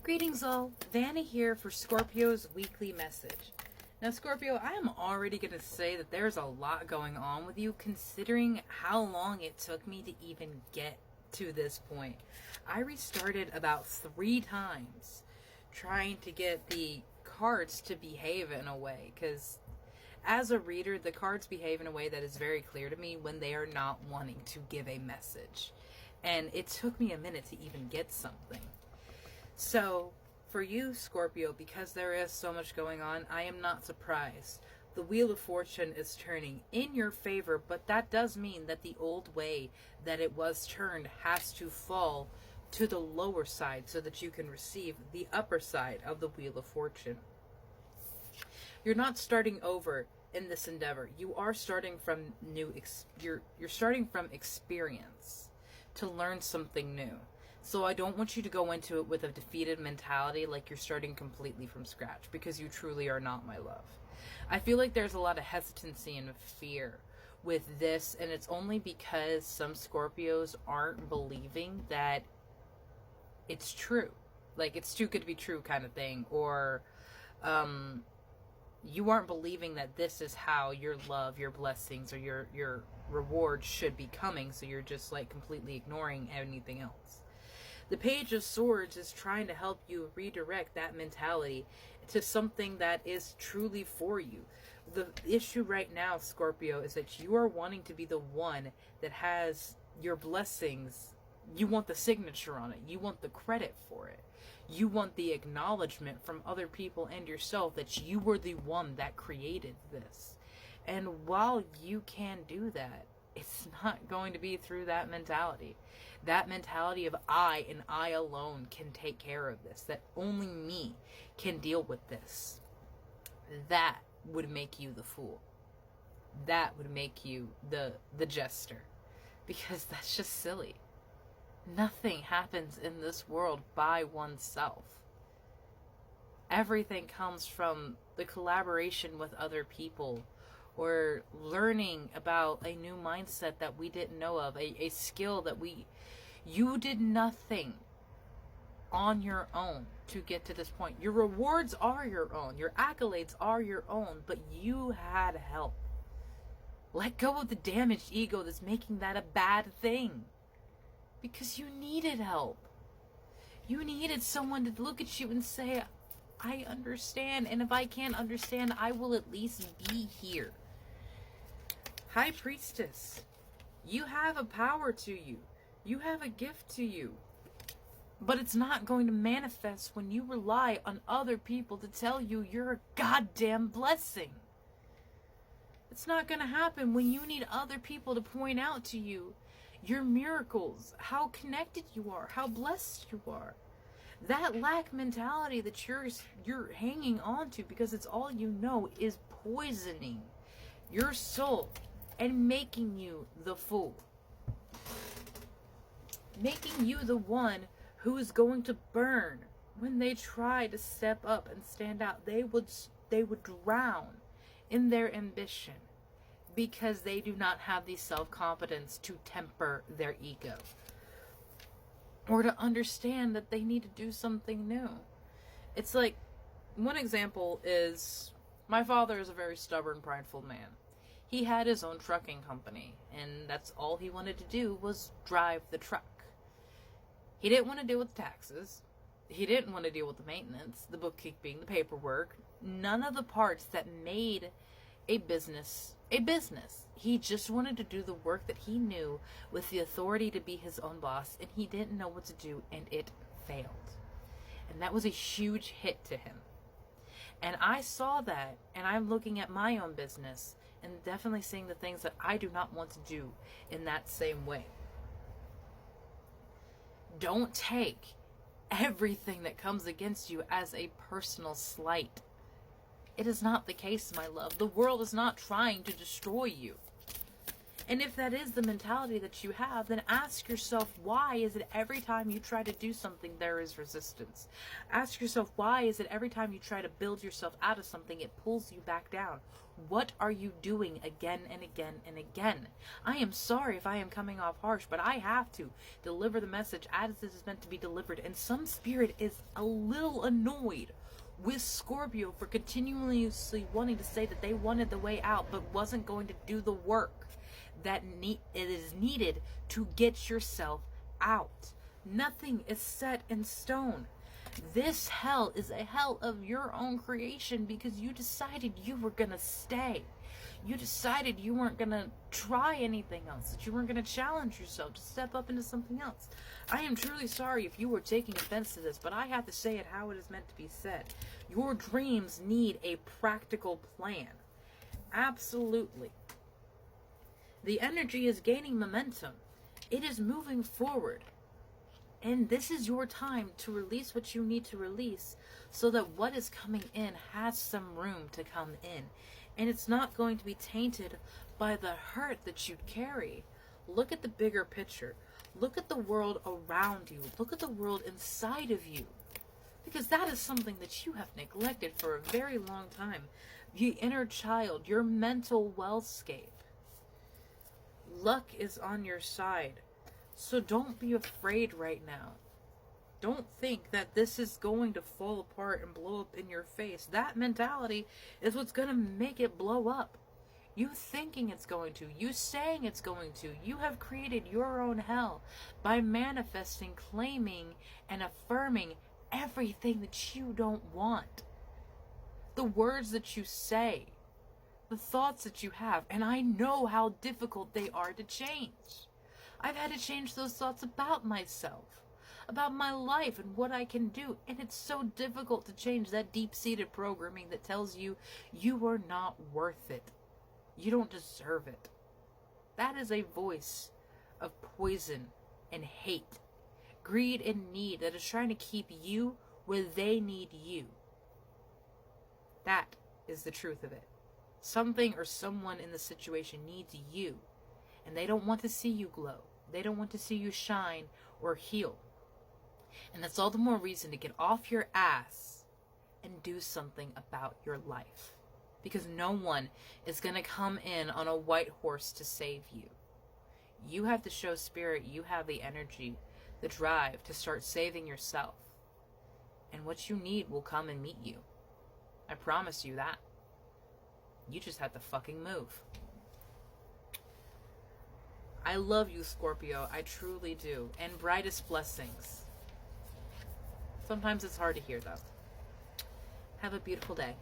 Greetings all, Vanna here for Scorpio's weekly message. Now Scorpio, I am already going to say that there's a lot going on with you considering how long it took me to even get to this point. I restarted about 3 times trying to get the cards to behave in a way, because as a reader, the cards behave in a way that is very clear to me when they are not wanting to give a message. And it took me a minute to even get something. So, for you, Scorpio, because there is so much going on, I am not surprised. The Wheel of Fortune is turning in your favor, but that does mean that the old way that it was turned has to fall to the lower side so that you can receive the upper side of the Wheel of Fortune. You're not starting over in this endeavor. You are starting from you're starting from experience to learn something new. So I don't want you to go into it with a defeated mentality like you're starting completely from scratch, because you truly are not, my love. I feel like there's a lot of hesitancy and fear with this, and it's only because some Scorpios aren't believing that it's true. Like, it's too good to be true kind of thing. Or you aren't believing that this is how your love, your blessings, or your reward should be coming, so you're just like completely ignoring anything else. The Page of Swords is trying to help you redirect that mentality to something that is truly for you. The issue right now, Scorpio, is that you are wanting to be the one that has your blessings. You want the signature on it. You want the credit for it. You want the acknowledgement from other people and yourself that you were the one that created this. And while you can do that, it's not going to be through that mentality. That mentality of I and I alone can take care of this. That only me can deal with this. That would make you the fool. That would make you the jester. Because that's just silly. Nothing happens in this world by oneself. Everything comes from the collaboration with other people, or learning about a new mindset that we didn't know of, a skill that you did nothing on your own to get to this point. Your rewards are your own, your accolades are your own, but you had help. Let go of the damaged ego that's making that a bad thing, because you needed help. You needed someone to look at you and say, I understand, and if I can't understand, I will at least be here. High Priestess, you have a power to you. You have a gift to you. But it's not going to manifest when you rely on other people to tell you you're a goddamn blessing. It's not going to happen when you need other people to point out to you your miracles, how connected you are, how blessed you are. That lack mentality that you're hanging on to because it's all you know is poisoning your soul and making you the fool. Making you the one who is going to burn when they try to step up and stand out. They would drown in their ambition because they do not have the self-confidence to temper their ego, or to understand that they need to do something new. It's like, one example is, my father is a very stubborn, prideful man. He had his own trucking company, and that's all he wanted to do was drive the truck. He didn't want to deal with taxes. He didn't want to deal with the maintenance, the bookkeeping, the paperwork, none of the parts that made a business a business. He just wanted to do the work that he knew with the authority to be his own boss, and he didn't know what to do, and it failed. And that was a huge hit to him. And I saw that, and I'm looking at my own business and definitely seeing the things that I do not want to do in that same way. Don't take everything that comes against you as a personal slight. It is not the case, my love. The world is not trying to destroy you. And if that is the mentality that you have, then ask yourself, why is it every time you try to do something, there is resistance? Ask yourself, why is it every time you try to build yourself out of something, it pulls you back down? What are you doing again and again and again? I am sorry if I am coming off harsh, but I have to deliver the message as it is meant to be delivered. And some spirit is a little annoyed with Scorpio for continuously wanting to say that they wanted the way out, but wasn't going to do the work that it is needed to get yourself out. Nothing is set in stone. This hell is a hell of your own creation because you decided you were going to stay. You decided you weren't going to try anything else, that you weren't going to challenge yourself to step up into something else. I am truly sorry if you were taking offense to this, but I have to say it how it is meant to be said. Your dreams need a practical plan. Absolutely. The energy is gaining momentum. It is moving forward. And this is your time to release what you need to release so that what is coming in has some room to come in. And it's not going to be tainted by the hurt that you carry. Look at the bigger picture. Look at the world around you. Look at the world inside of you. Because that is something that you have neglected for a very long time. The inner child, your mental wellscape. Luck is on your side. So don't be afraid right now. Don't think that this is going to fall apart and blow up in your face. That mentality is what's going to make it blow up. You thinking it's going to. You saying it's going to. You have created your own hell by manifesting, claiming, and affirming everything that you don't want. The words that you say. The thoughts that you have. And I know how difficult they are to change. I've had to change those thoughts about myself, about my life and what I can do. And it's so difficult to change that deep-seated programming that tells you you are not worth it. You don't deserve it. That is a voice of poison and hate, greed and need that is trying to keep you where they need you. That is the truth of it. Something or someone in the situation needs you. And they don't want to see you glow. They don't want to see you shine or heal. And that's all the more reason to get off your ass and do something about your life. Because no one is going to come in on a white horse to save you. You have to show spirit. You have the energy, the drive to start saving yourself. And what you need will come and meet you. I promise you that. You just have to fucking move. I love you, Scorpio. I truly do. And brightest blessings. Sometimes it's hard to hear, though. Have a beautiful day.